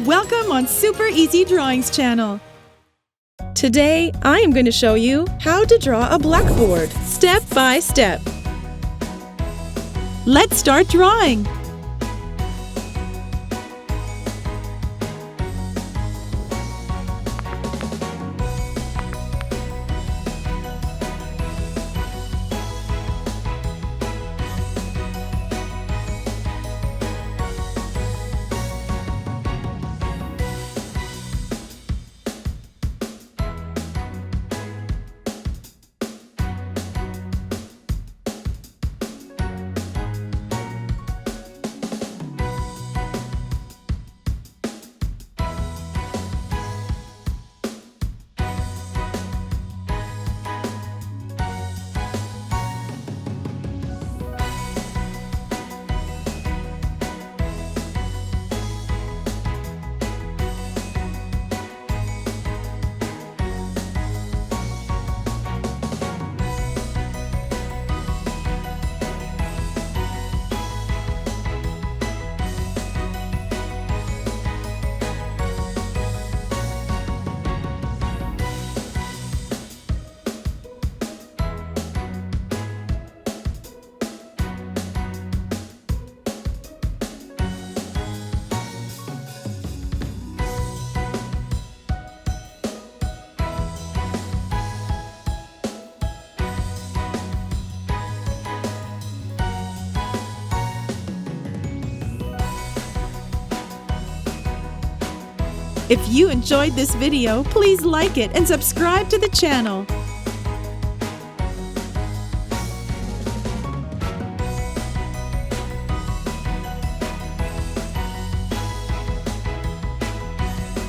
Welcome on Super Easy Drawings channel. Today, I am going to show you how to draw a blackboard, step by step. Let's start drawing. If you enjoyed this video, please like it and subscribe to the channel.